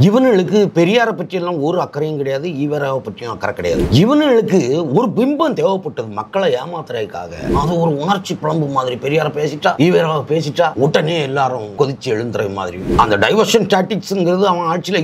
இவனுக்கு பெரியாரை பற்றியெல்லாம் ஒரு அக்கறையும் கிடையாது, ஈவராவை பற்றியும் அக்கறை கிடையாது. இவனுக்கு ஒரு பிம்பம் தேவைப்பட்டது மக்களை ஏமாத்துறதுக்காக. அது ஒரு உணர்ச்சி புலம்பு மாதிரி. பெரியாரை பேசிட்டா ஈவராவை பேசிட்டா உடனே எல்லாரும் கொதிச்சு எழுந்துற மாதிரி. அந்த டைவர்ஷன் டாக்டிக்ஸ்ங்கிறது அவன் ஆட்சியில்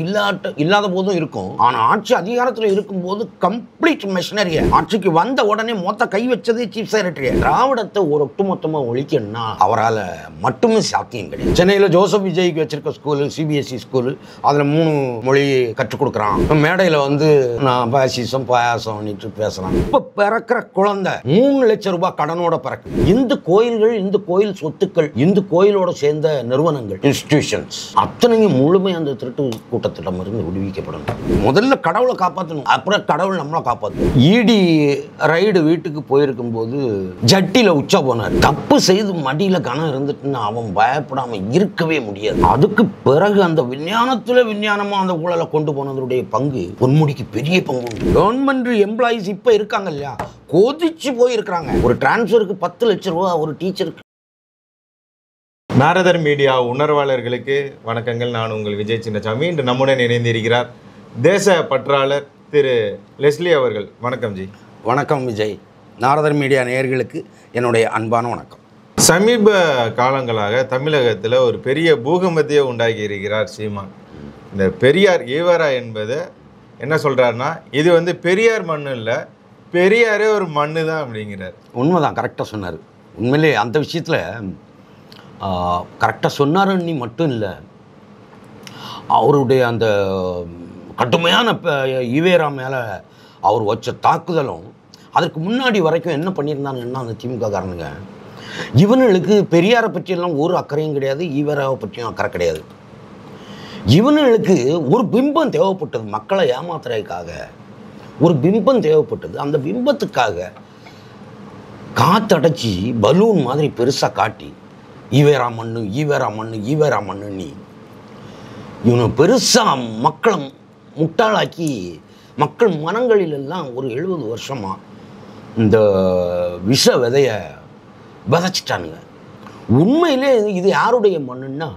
இல்லாத போதும் இருக்கும். ஆனால் ஆட்சி அதிகாரத்தில் இருக்கும்போது கம்ப்ளீட் மெஷினரியை ஆட்சிக்கு வந்த உடனே மொத்த கை வச்சதே சீஃப் செக்ரட்டரி. திராவிடத்தை ஒரு ஒட்டுமொத்தமாக ஒழிக்கணும்னா அவரால் மட்டுமே சாத்தியம் கிடையாது. சென்னையில் ஜோசப் விஜய்க்கு வச்சிருக்க ஸ்கூலு சிபிஎஸ்இ ஸ்கூலு, அதில் 3 மொழி கற்றுக் கொடுக்குறான். மேடையில் நான் பாசிசம் பாயாசம் பேசுறான். இப்ப பிறக்கிற குழந்தை 3 லட்சம் ரூபாய் கடனோட பிறகு. இந்து கோயில்கள், இந்து கோயில் சொத்துக்கள், இந்து கோயிலோட சேர்ந்த நிறுவனங்கள், இன்ஸ்டிடியூஷன்ஸ் அத்தனையும் முழுமை அந்த திருட்டு கூட்டத்திடம் இருந்து விடுவிக்கப்படணும். முதல்ல கடவுளை காப்பாற்றணும், அப்புறம் கடவுள் நம்மளை காப்பாற்றணும். இடி ரைடு வீட்டுக்கு போயிருக்கும் போது ஜட்டில உச்சா போனார். தப்பு செய்து மடியில கனம் இருந்துட்டுன்னு அவன் பயப்படாம இருக்கவே முடியாது. அதுக்கு பிறகு அந்த விஞ்ஞானத்துல அந்த ஊழலை கொண்டு போனதுடைய பங்கு பொன்முடிக்கு பெரிய பங்கு உண்டு. கவர்மெண்ட் எம்ப்ளாயிஸ் இப்ப இருக்காங்க இல்லையா, கொதிச்சு போயிருக்காங்க. ஒரு டிரான்ஸ்ஃபருக்கு 10 லட்சம் ரூபாய் ஒரு டீச்சருக்கு. நாரதர் மீடியா உணர்வாளர்களுக்கு வணக்கங்கள். நான் உங்கள் விஜய் சின்னசாமி. இன்று நம்முடன் இணைந்திருக்கிறார் தேச பற்றாளர் திரு லெஸ்லி அவர்கள். வணக்கம் ஜி. வணக்கம் விஜய். நாரதர் மீடியா நேயர்களுக்கு என்னுடைய அன்பான வணக்கம். சமீப காலங்களாக தமிழகத்தில் ஒரு பெரிய பூகம்பத்தையே உண்டாக்கி இருக்கிறார் சீமான். இந்த பெரியார் ஈவரா என்பதை என்ன சொல்கிறாருன்னா, இது பெரியார் மண்ணு இல்லை, பெரியாரே ஒரு மண்ணு தான் அப்படிங்கிறார். உண்மைதான், கரெக்டாக சொன்னார். உண்மையிலே அந்த விஷயத்தில் கரெக்டாக சொன்னாருன்னு மட்டும் இல்லை, அவருடைய அந்த கடுமையான ஈவேரா மேலே அவர் வச்ச தாக்குதலும், அதற்கு முன்னாடி வரைக்கும் என்ன பண்ணியிருந்தாங்கன்னா அந்த திமுக காரனுங்க, இவனுக்கு பெரியாரை பற்றியெல்லாம் ஒரு அக்கறையும் கிடையாது, ஈவேராவை பற்றியும் அக்கறை கிடையாது. இவனுக்கு ஒரு பிம்பம் தேவைப்பட்டது மக்களை ஏமாத்துறதுக்காக. ஒரு பிம்பம் தேவைப்பட்டது. அந்த பிம்பத்துக்காக காத்தடைச்சி பலூன் மாதிரி பெருசாக காட்டி ஈவேரா மண்ணு ஈவேரா மண்ணு ஈவேரா மண்ணு நீ இவனை பெருசாக மக்களை முட்டாளாக்கி மக்கள் மனங்களிலெல்லாம் ஒரு 70 வருஷமாக இந்த விஷ விதையை விதைச்சிட்டானுங்க. உண்மையிலே இது யாருடைய மண்ணுன்னா,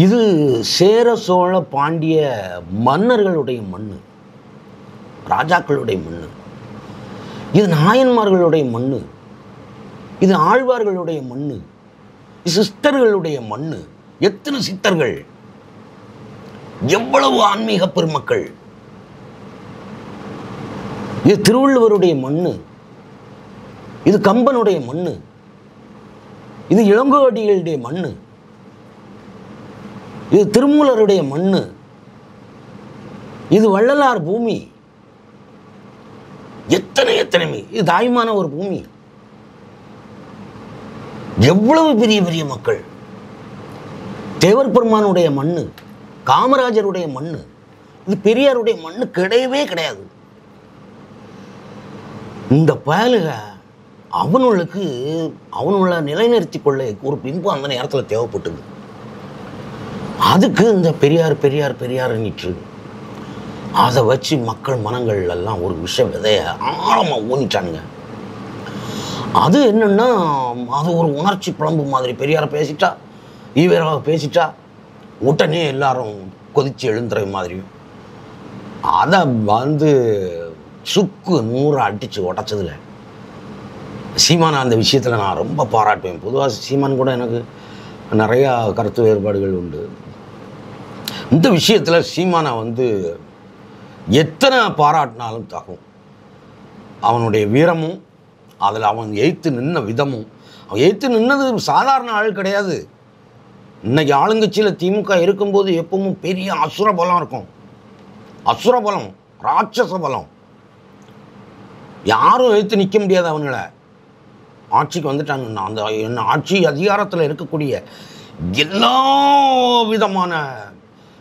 இது சேர சோழ பாண்டிய மன்னர்களுடைய மண்ணு, ராஜாக்களுடைய மண்ணு, இது நாயன்மார்களுடைய மண்ணு, இது ஆழ்வார்களுடைய மண்ணு, இது சித்தர்களுடைய மண்ணு. எத்தனை சித்தர்கள், எவ்வளவு ஆன்மீக பெருமக்கள். இது திருவள்ளுவருடைய மண்ணு, இது கம்பனுடைய மண்ணு, இது இளங்கோவடிகளுடைய மண்ணு, இது திருமூலருடைய மண்ணு, இது வள்ளலார் பூமி. எத்தனை இது தாய்மான ஒரு பூமி. எவ்வளவு பெரிய பெரிய மக்கள். தேவர் பெருமானுடைய மண்ணு, காமராஜருடைய மண்ணு. இது பெரியாருடைய மண்ணு கிடையவே கிடையாது. இந்த பயலுக அவனுள்ள நிலைநிறுத்தி கொள்ள ஒரு பிம்பம் அந்த நேரத்தில் தேவைப்பட்டது. அதுக்கு இந்த பெரியார் நிற்று அதை வச்சு மக்கள் மனங்கள் எல்லாம் ஒரு விஷ விதைய ஆழமாக ஊனிட்டானுங்க. அது என்னன்னா, அது ஒரு உணர்ச்சி புலம்பு மாதிரி. பெரியாரை பேசிட்டா ஈவேராவை பேசிட்டா உடனே எல்லாரும் கொதிச்சு எழுந்துற மாதிரியும். அதை சுக்கு 100 அடித்து உடச்சதில் சீமானை அந்த விஷயத்தில் நான் ரொம்ப பாராட்டுவேன். பொதுவாக சீமான் கூட எனக்கு நிறையா கருத்து வேறுபாடுகள் உண்டு. இந்த விஷயத்தில் சீமானை எத்தனை பாராட்டினாலும் தாகும். அவனுடைய வீரமும், அதில் அவன் எய்த்து நின்ன விதமும். அவன் எய்த்து நின்னது சாதாரண ஆள் கிடையாது. இன்னைக்கு ஆளுங்கட்சியில் திமுக இருக்கும்போது எப்பவும் பெரிய அசுர பலம் இருக்கும். அசுர பலம், ராட்சச பலம். யாரும் எய்த்து நிற்க முடியாது அவங்கள. ஆட்சிக்கு வந்துட்டாங்கன்னா அந்த ஆட்சி அதிகாரத்தில் இருக்கக்கூடிய எல்லா விதமான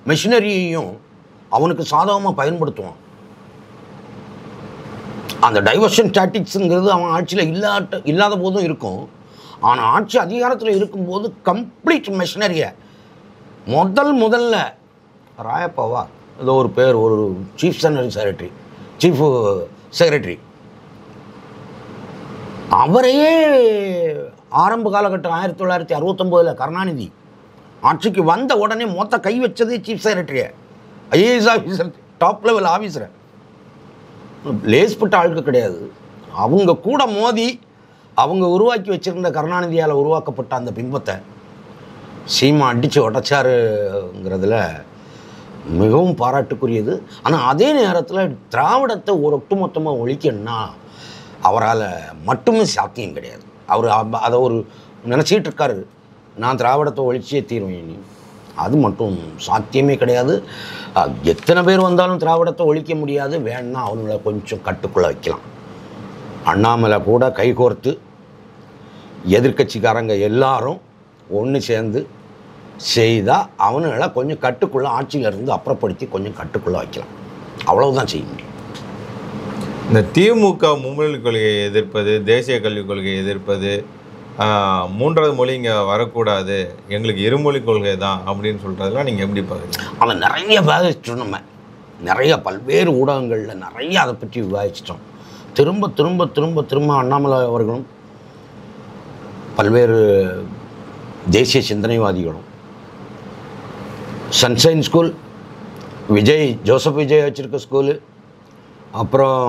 மெஷினரியையும் அவனுக்கு சாதகமாக பயன்படுத்துவான். அந்த டைவர்ஷன் டாக்டிக்ஸுங்கிறது அவன் ஆட்சியில் இல்லாத போதும் இருக்கும். ஆனால் ஆட்சி அதிகாரத்தில் இருக்கும்போது கம்ப்ளீட் மெஷினரியை முதல்ல ராயப்பாவா ஏதோ ஒரு பேர், ஒரு சீஃப் செக்ரட்டரி அவரையே ஆரம்ப காலகட்டம் 1969 கருணாநிதி ஆட்சிக்கு வந்த உடனே மொத்த கை வச்சதே சீஃப் செக்ரட்டரியை, ஐஏஎஸ் ஆஃபீஸர், டாப் லெவல் ஆஃபீஸரை. லேஸ்பட்ட ஆளுக்கு கிடையாது. அவங்க கூட மோதி அவங்க உருவாக்கி வச்சுருந்த கருணாநிதியால் உருவாக்கப்பட்ட அந்த பிம்பத்தை சீமா அடித்து உடைச்சாருங்கிறதுல மிகவும் பாராட்டுக்குரியது. ஆனால் அதே நேரத்தில் திராவிடத்தை ஒரு ஒட்டுமொத்தமாக ஒழிக்கணும்னா அவரால் மட்டுமே சாத்தியம் கிடையாது. அவர் அதை ஒரு நினச்சிக்கிட்டு இருக்காரு, நான் திராவிடத்தை ஒழிச்சே தீர்வேன் இனி. அது மட்டும் சாத்தியமே கிடையாது. எத்தனை பேர் வந்தாலும் திராவிடத்தை ஒழிக்க முடியாது. வேணும்னா அவங்கள கொஞ்சம் கட்டுக்குள்ளே வைக்கலாம். அண்ணாமலை கூட கைகோர்த்து எதிர்கட்சிக்காரங்க எல்லாரும் ஒன்று சேர்ந்து செய்தால் அவனுங்களை கொஞ்சம் கட்டுக்குள்ளே ஆட்சியிலிருந்து அப்புறப்படுத்தி கொஞ்சம் கட்டுக்குள்ளே வைக்கலாம். அவ்வளவுதான் செய்ய முடியும். இந்த திமுக மும்மொழி கொள்கையை எதிர்ப்பது, தேசிய கல்விக் கொள்கையை எதிர்ப்பது, மூன்றாவது மொழி இங்கே வரக்கூடாது, எங்களுக்கு இருமொழி கொள்கை தான் அப்படின்னு சொல்கிறதெல்லாம் நீங்கள் எப்படி பார்க்குறீங்க? அதை நிறைய விவாதிச்சிட்டோம். நம்ம நிறைய பல்வேறு ஊடகங்களில் நிறைய அதை பற்றி விவாதிச்சிட்டோம். திரும்ப திரும்ப திரும்ப திரும்ப அண்ணாமலை அவர்களும் பல்வேறு தேசிய சிந்தனைவாதிகளும் சன்ஷைன் ஸ்கூல், ஜோசப் விஜய் வச்சுருக்க ஸ்கூலு, அப்புறம்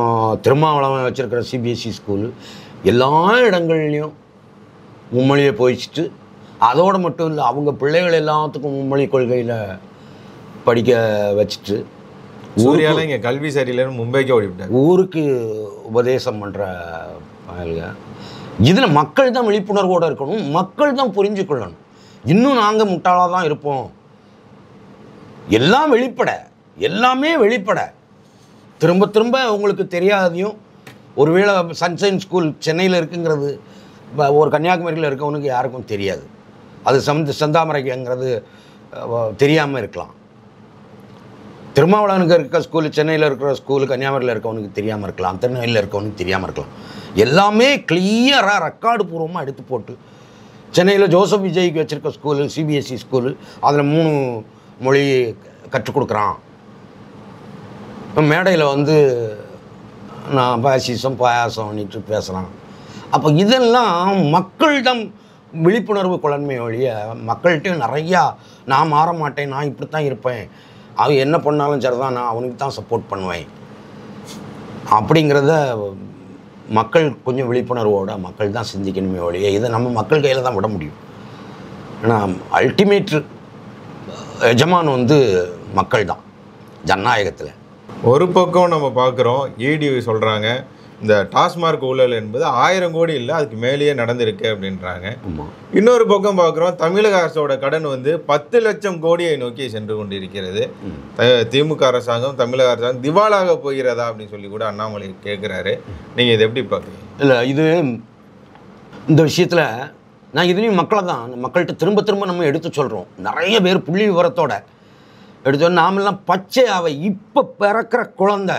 திருமாவளவன் வச்சுருக்கிற சிபிஎஸ்சி ஸ்கூலு, எல்லா இடங்கள்லையும் மும்மொழியை போயிச்சிட்டு அதோடு மட்டும் இல்லை அவங்க பிள்ளைகள் எல்லாத்துக்கும் மும்மொழி கொள்கையில் படிக்க வச்சுட்டு சூர்யாவில் இங்கே கல்வி சரியில்லைன்னு மும்பைக்கு ஓடிவிட்டாங்க. ஊருக்கு உபதேசம் பண்ணுற பயல்க. இதில் மக்கள் தான் விழிப்புணர்வோடு இருக்கணும், மக்கள் தான் புரிஞ்சு கொள்ளணும். இன்னும் நாங்கள் முட்டாளாக தான் இருப்போம், எல்லாம் வெளிப்பட, எல்லாமே வெளிப்பட. திரும்ப திரும்ப உங்களுக்கு தெரியாதையும் ஒருவேளை சன்ஷைன் ஸ்கூல் சென்னையில் இருக்குங்கிறது ஒரு கன்னியாகுமரியில் இருக்கவனுக்கு யாருக்கும் தெரியாது. அது செந்தாமரைங்கிறது தெரியாமல் இருக்கலாம். திருமாவளவனுக்கு இருக்க ஸ்கூலு, சென்னையில் இருக்கிற ஸ்கூலு கன்னியாகுமரியில் இருக்கவனுக்கு தெரியாமல் இருக்கலாம், திருநெல்வேலியில் இருக்கவனுக்கு தெரியாமல் இருக்கலாம். எல்லாமே கிளியராக ரெக்கார்டு பூர்வமாக எடுத்து போட்டு சென்னையில் ஜோசப் விஜய்க்கு வச்சுருக்க ஸ்கூலு, சிபிஎஸ்சி ஸ்கூலு, அதில் 3 மொழி கற்றுக் கொடுக்குறான். மேடையில் வந்து நான் பாசிசம் பாயாசம்னுட்டு பேசுகிறான். அப்போ இதெல்லாம் மக்களிடம் விழிப்புணர்வு கொள்ளன்மை ஒழிய மக்கள்கிட்டையும் நிறையா நான் மாற மாட்டேன், நான் இப்படி தான் இருப்பேன், அவன் என்ன பண்ணாலும் சரிதான், நான் அவனுக்கு தான் சப்போர்ட் பண்ணுவேன் அப்படிங்கிறத மக்கள் கொஞ்சம் விழிப்புணர்வோட மக்கள் தான் சிந்திக்கணுமே ஒழிய இதை நம்ம மக்கள் கையில் தான் விட முடியும். ஏன்னா அல்டிமேட் எஜமான் வந்து மக்கள் தான் ஜனநாயகத்தில். ஒரு பக்கம் நம்ம பார்க்குறோம், இடி சொல்கிறாங்க இந்த டாஸ்மார்க் ஊழல் என்பது 1000 கோடி இல்லை, அதுக்கு மேலேயே நடந்திருக்கு அப்படின்றாங்க. இன்னொரு பக்கம் பார்க்குறோம், தமிழக அரசோட கடன் வந்து 10 லட்சம் கோடியை நோக்கி சென்று கொண்டிருக்கிறது. திமுக அரசாங்கம், தமிழக அரசாங்கம் திவாலாக போகிறதா அப்படின்னு சொல்லி கூட அண்ணாமலை கேட்குறாரு. நீங்கள் இதை எப்படி பார்க்குறீங்க? இல்லை, இது இந்த விஷயத்தில் நான் இதுலேயும் மக்கள்கிட்ட திரும்ப திரும்ப நம்ம எடுத்து சொல்கிறோம். நிறைய பேர் புள்ளி விவரத்தோட எடுத்து நாமெல்லாம் பச்சையாவை இப்போ பிறக்கிற குழந்தை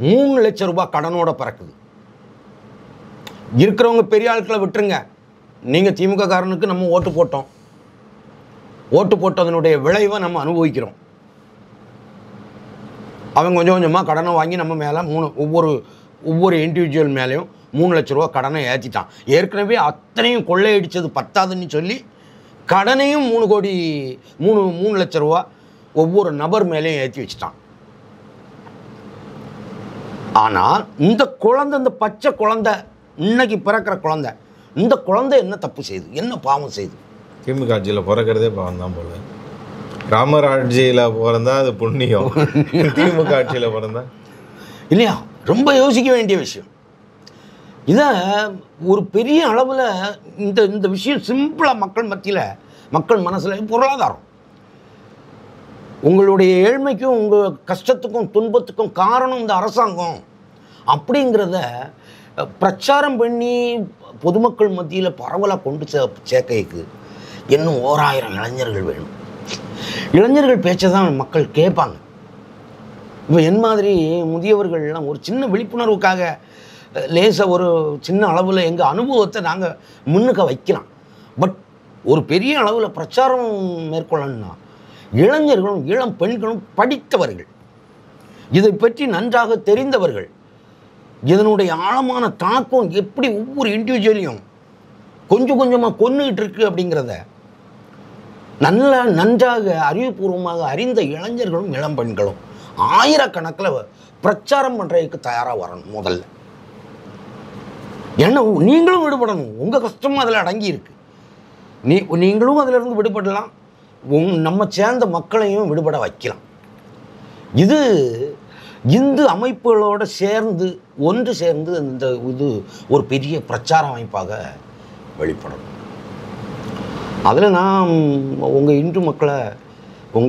3 லட்சம் ரூபாய் கடனோட பிறக்குது. இருக்கிறவங்க பெரிய ஆட்களை விட்டுருங்க. நீங்கள் திமுக காரனுக்கு நம்ம ஓட்டு போட்டதனுடைய விளைவை நம்ம அனுபவிக்கிறோம். அவங்க கொஞ்சம் கொஞ்சமாக கடனை வாங்கி நம்ம மேலே ஒவ்வொரு இண்டிவிஜுவல் மேலேயும் 3 லட்ச ரூபா கடனை ஏற்றிட்டான். ஏற்கனவே அத்தனையும் கொள்ளையடித்தது பத்தாதுன்னு சொல்லி கடனையும் 3 லட்ச ரூபா ஒவ்வொரு நபர் மேலேயும் ஏற்றி வச்சுட்டான். ஆனால் இந்த பச்சை குழந்தை, இன்னைக்கு பிறக்கிற குழந்தை, இந்த குழந்தை என்ன தப்பு செய்யுது, என்ன பாவம் செய்யுது? திமுக ஆட்சியில் பிறக்கிறதே பாவம் தான் போல. ராமர் ஆட்சியில் பிறந்தா அது புண்ணியம், திமுக ஆட்சியில் பிறந்தா இல்லையா? ரொம்ப யோசிக்க வேண்டிய விஷயம். இதை ஒரு பெரிய அளவில் இந்த விஷயம் சிம்பிளாக மக்கள் மத்தியில், மக்கள் மனசில் பொருளாதாரம், உங்களுடைய ஏழ்மைக்கும் உங்கள் கஷ்டத்துக்கும் துன்பத்துக்கும் காரணம் இந்த அரசாங்கம் அப்படிங்கிறத பிரச்சாரம் பண்ணி பொதுமக்கள் மத்தியில் பரவலாக கொண்டு சேர்க்கைக்கு இன்னும் 1000 இளைஞர்கள் வேணும். இளைஞர்கள் பேச்சை தான் மக்கள் கேட்பாங்க. இப்போ என் மாதிரி முதியவர்கள்லாம் ஒரு சின்ன விழிப்புணர்வுக்காக லேசாக ஒரு சின்ன அளவில் எங்கள் அனுபவத்தை நாங்கள் முன்னுக்க வைக்கலாம். பட் ஒரு பெரிய அளவில் பிரச்சாரம் மேற்கொள்ளணும்னா இளைஞர்களும் இளம் பெண்களும் படித்தவர்கள், இதை பற்றி நன்றாக தெரிந்தவர்கள், இதனுடைய ஆழமான தாக்கம் எப்படி ஒவ்வொரு இண்டிவிஜுவலையும் கொஞ்சம் கொஞ்சமாக கொன்னுக்கிட்டு இருக்கு அப்படிங்கிறத நன்றாக அறிவுபூர்வமாக அறிந்த இளைஞர்களும் இளம்பெண்களும் ஆயிரக்கணக்கில் பிரச்சாரம் பண்ணுறதுக்கு தயாராக வரணும் முதல்ல. ஏன்னா நீங்களும் விடுபடணும். உங்கள் கஷ்டமும் அதில் அடங்கி இருக்கு. நீங்களும் அதிலிருந்து விடுபடலாம், நம்ம சேர்ந்த மக்களையும் விடுபட வைக்கலாம். இது இந்து அமைப்புகளோடு சேர்ந்து ஒன்று சேர்ந்து இது ஒரு பெரிய பிரச்சார அமைப்பாக வெளிப்படும். அதில் நான் உங்கள் இந்து மக்களை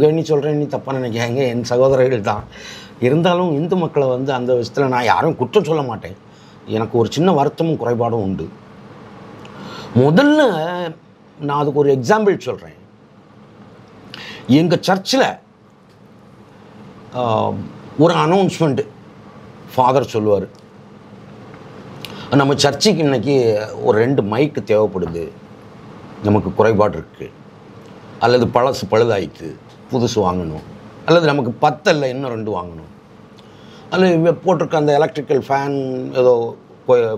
எண்ணி சொல்கிறேன், நீ தப்பாக நினைக்காங்க, என் சகோதரர்கள் தான். இருந்தாலும் இந்து மக்களை அந்த விஷயத்தில் நான் யாரும் குற்றம் சொல்ல மாட்டேன். எனக்கு ஒரு சின்ன வருத்தமும் குறைபாடும் உண்டு. முதல்ல நான் அதுக்கு ஒரு எக்ஸாம்பிள் சொல்கிறேன். எங்கள் சர்ச்சில் ஒரு அனௌன்ஸ்மெண்ட்டு ஃபாதர் சொல்லுவார், நம்ம சர்ச்சுக்கு இன்றைக்கி ஒரு 2 மைக்கு தேவைப்படுது, நமக்கு குறைபாடு இருக்குது, அல்லது பழசு பழுதாயிட்டு புதுசு வாங்கணும், அல்லது நமக்கு 10 இல்லை இன்னும் 2 வாங்கணும், அல்லது போட்டிருக்க அந்த எலக்ட்ரிக்கல் ஃபேன் ஏதோ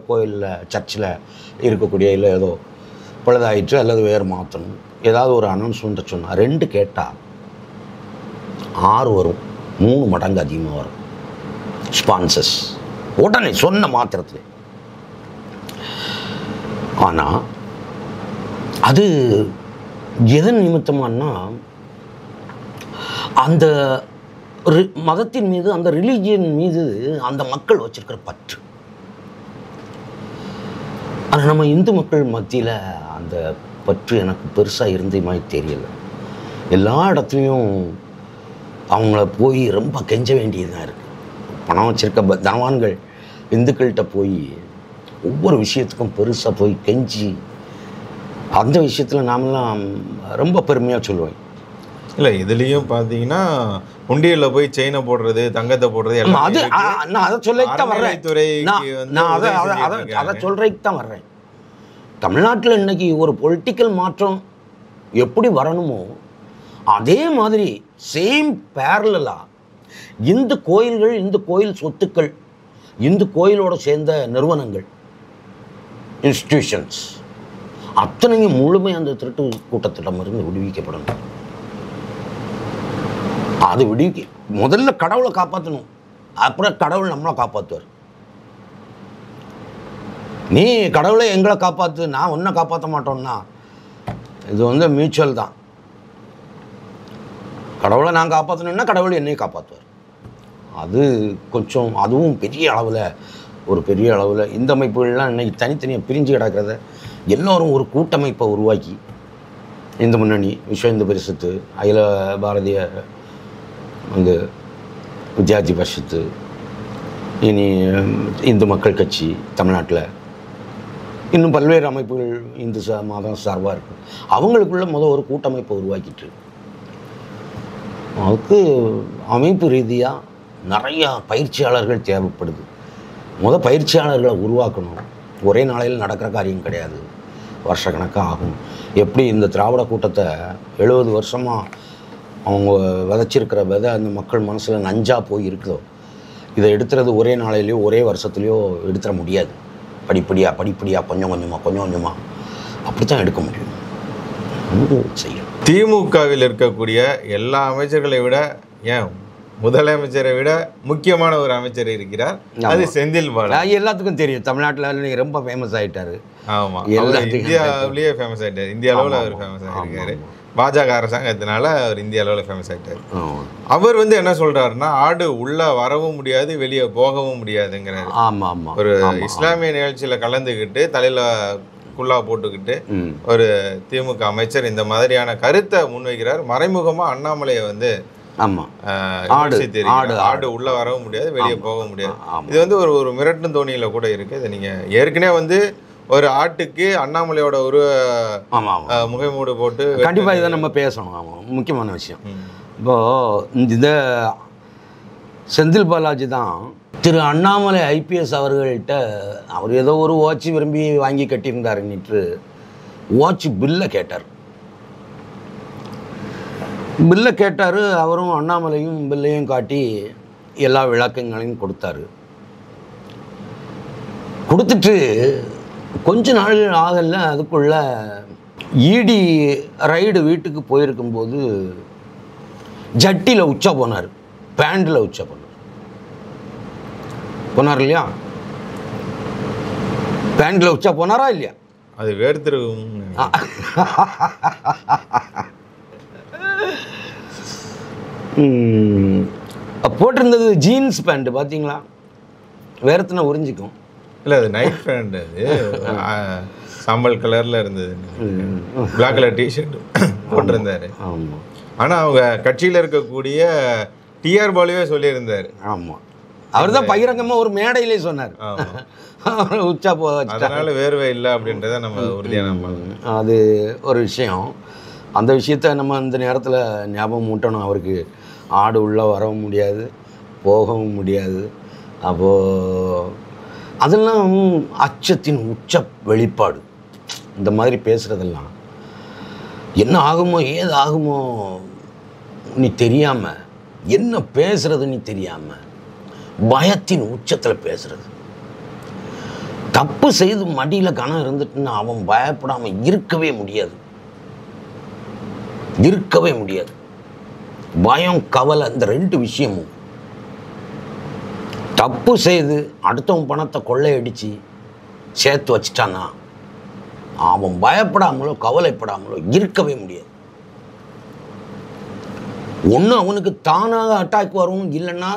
கோயிலில் சர்ச்சில் இருக்கக்கூடிய இல்லை ஏதோ பழுதாயிட்டு அல்லது வேறு மாற்றணும், ஏதாவது ஒரு அனௌன்ஸ்மெண்ட்டை சொன்னால் 2 கேட்டால் 6 வரும், 3 மடங்கு அதிகமாக வரும் ஸ்பான்சர்ஸ் உடனே சொன்ன மாத்திரத்தில். ஆனால் அது எதன் நிமித்தமானா அந்த மதத்தின் மீது, அந்த ரிலீஜியன் மீது அந்த மக்கள் வச்சிருக்கிற பற்று. ஆனால் நம்ம இந்து மக்கள் மத்தியில் அந்த பற்று எனக்கு பெருசாக இருந்த மாதிரி தெரியலை. எல்லா இடத்துலையும் அவங்கள போய் ரொம்ப கெஞ்ச வேண்டியதாக இருக்குது. பணம் வச்சுருக்க தனவான்கள் இந்துக்கள்கிட்ட போய் ஒவ்வொரு விஷயத்துக்கும் பெருசாக போய் கெஞ்சி, அந்த விஷயத்தில் நாமெல்லாம் ரொம்ப பெருமையாக சொல்லுவேன். இல்லை, இதுலேயும் பார்த்தீங்கன்னா உண்டியலில் போய் செயினை போடுறது, தங்கத்தை போடுறது எல்லாம் அது நான் அதை சொல்லித்தான் வர்றேன். நான் அதை சொல்கிறதுக்கு தான் வர்றேன். தமிழ்நாட்டில் இன்றைக்கி ஒரு பொலிட்டிக்கல் மாற்றம் எப்படி வரணுமோ அதே மாதிரி சேம் பேரலாக இந்து கோயில்கள், இந்து கோயில் சொத்துக்கள், இந்து கோயிலோடு சேர்ந்த நிறுவனங்கள், இன்ஸ்டிடியூஷன்ஸ் அத்தனையும் முழுமை அந்த திருட்டு கூட்டத்திடமிருந்து விடுவிக்கப்படணும். அது முதல்ல கடவுளை காப்பாற்றணும், அப்புறம் கடவுள் நம்மளை காப்பாற்றுவார். நீ கடவுளை எங்களை காப்பாற்று, நான் ஒன்றை காப்பாற்ற மாட்டோம்னா இது மியூச்சுவல் தான். கடவுளை நான் காப்பாற்றணுன்னா கடவுள் என்னையும் காப்பாற்றுவார். அது கொஞ்சம் அதுவும் பெரிய அளவில், ஒரு பெரிய அளவில் இந்த அமைப்புகள்லாம் இன்றைக்கி தனித்தனியாக பிரிஞ்சு கிடக்கிறத எல்லோரும் ஒரு கூட்டமைப்பை உருவாக்கி, இந்து முன்னணி, விஸ்வ இந்து பரிஷத்து, அகில பாரதிய வித்யார்த்தி பரிஷத்து, இனி இந்து மக்கள் கட்சி தமிழ்நாட்டில், இன்னும் பல்வேறு அமைப்புகள் இந்து மதம் சார்பாக இருக்குது. அவங்களுக்குள்ள ஒரு கூட்டமைப்பை உருவாக்கிட்டு அதுக்கு அமைப்பு ரீதியாக நிறையா பயிற்சியாளர்கள் தேவைப்படுது. பயிற்சியாளர்களை உருவாக்கணும். ஒரே நாளையில் நடக்கிற காரியம் கிடையாது, வருஷக்கணக்காக ஆகும். எப்படி இந்த திராவிட கூட்டத்தை 70 வருஷமாக அவங்க விதைச்சிருக்கிற விதை அந்த மக்கள் மனசில் நஞ்சாக போய் இருக்குதோ, இதை எடுத்துறது ஒரே நாளையிலையோ ஒரே வருஷத்துலையோ எடுத்துட முடியாது. படிப்படியாக கொஞ்சம் கொஞ்சமாக அப்படி தான் எடுக்க முடியும். செய்யும். திமுகவில் இருக்கக்கூடிய எல்லா அமைச்சர்களை விட, ஏன் முதலமைச்சரை விட முக்கியமான ஒரு அமைச்சர் இருக்கிறார், அது செந்தில் பாலாஜி. எல்லாத்துக்கும் தெரியும், தமிழ்நாட்டில் ரொம்ப ஃபேமஸ் ஆகிட்டாரு. ஆமாம், இந்தியாவிலேயே ஃபேமஸ் ஆகிட்டார். இந்திய அளவில் அவர் ஃபேமஸ் ஆகிருக்காரு. பாஜக அரசாங்கத்தினால அவர் இந்திய அளவில் ஃபேமஸ் ஆகிட்டார். அவர் என்ன சொல்றாருன்னா, ஆடு உள்ள வரவும் முடியாது, வெளியே போகவும் முடியாதுங்கிறாரு. ஒரு இஸ்லாமிய நிகழ்ச்சியில் கலந்துக்கிட்டு தலையில குல்லா போட்டுக்கிட்டு ஒரு திமுக அமைச்சர் இந்த மாதிரியான கருத்தை முன்வைக்கிறார். மறைமுகமா அண்ணாமலையை ஆடு உள்ள வரவும் முடியாது, வெளியே போக முடியாது. இது ஒரு மிரட்டும் தோணியில கூட இருக்கு. இதை நீங்க ஏற்கனவே ஒரு ஆட்டுக்கு அண்ணாமலையோட ஒரு முகைமூடு போட்டு கண்டிப்பா இதை நம்ம பேசணும். முக்கியமான விஷயம். இப்போ இந்த செந்தில் பாலாஜி தான் திரு அண்ணாமலை ஐபிஎஸ் அவர்கள்ட்ட அவர் ஏதோ ஒரு வாட்ச் விரும்பி வாங்கி கட்டியிருந்தாருன்னுட்டு வாட்ச் பில்லை கேட்டார். அவரும் அண்ணாமலையும் பில்லையும் காட்டி எல்லா விளக்கங்களையும் கொடுத்துட்டு கொஞ்ச நாள் ஆகல, அதுக்குள்ள இடி ரைடு வீட்டுக்கு போயிருக்கும்போது ஜட்டியில் உச்சா போனார், பேண்டில் உச்சா போனார் இல்லையா? பேண்டில் உச்சா போனாரா இல்லையா? அது வேர்த்திருக்கும். போட்டிருந்தது ஜீன்ஸ் பேண்ட் பார்த்தீங்களா? வேர்த்துனா உறிஞ்சிக்கும். இல்லை, அது நைட் பேண்ட். அது சாம்பல் கலரில் இருந்தது. பிளாக் கலர் டிஷர்ட் போட்டிருந்தாரு. ஆமாம். ஆனால் அவங்க கட்சியில் இருக்கக்கூடிய டிஆர் பாலுவே சொல்லியிருந்தார். ஆமாம், அவர் தான் பகிரங்கமாக ஒரு மேடையிலே சொன்னார். உச்சா அதனால வேர்வை இல்லை அப்படின்றத நம்ம உறுதியான அது ஒரு விஷயம். அந்த விஷயத்த நம்ம இந்த நேரத்தில் ஞாபகம் மூட்டணும். அவருக்கு ஆடு உள்ளே வரவும் முடியாது, போகவும் முடியாது. அப்போது அதெல்லாம் அச்சத்தின் உச்ச வெளிப்பாடு. இந்த மாதிரி பேசுகிறதெல்லாம் என்ன ஆகுமோ ஏது ஆகுமோ நீ தெரியாமல், என்ன பேசுறது நீ தெரியாமல், பயத்தின் உச்சத்தில் பேசுறது. தப்பு செய்து மடியில் கனம் இருந்துட்டுன்னு அவன் பயப்படாமல் இருக்கவே முடியாது, இருக்கவே முடியாது. பயம், கவலை, இந்த ரெண்டு விஷயமும். தப்பு செய்து அடுத்தவன் பணத்தை கொள்ளையடித்து சேர்த்து வச்சிட்டானா அவன் பயப்படாமலோ கவலைப்படாமலோ இருக்கவே முடியாது. ஒன்று அவனுக்கு தானாக அட்டாக் வரும், இல்லைன்னா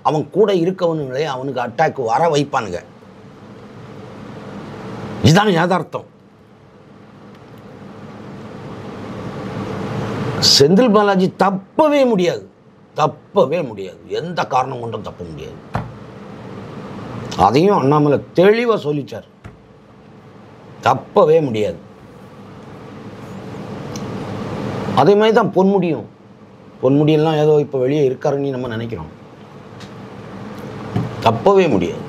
அவன் கூட இருக்கவனுங்களே அவனுக்கு அட்டாக் வர வைப்பானுங்க. இதுதான் யதார்த்தம். செந்தில் பாலாஜி தப்பவே முடியாது, தப்பவே முடியாது. எந்த காரணம் கொண்டும் தப்ப முடியாது. அதையும் அண்ணாமலை தெளிவாக சொல்லிச்சார். தப்பவே முடியாது. அதே மாதிரி தான் பொன்முடியும். பொன்முடியெல்லாம் ஏதோ இப்போ வெளியே இருக்காருன்னு நம்ம நினைக்கிறோம். தப்பவே முடியாது.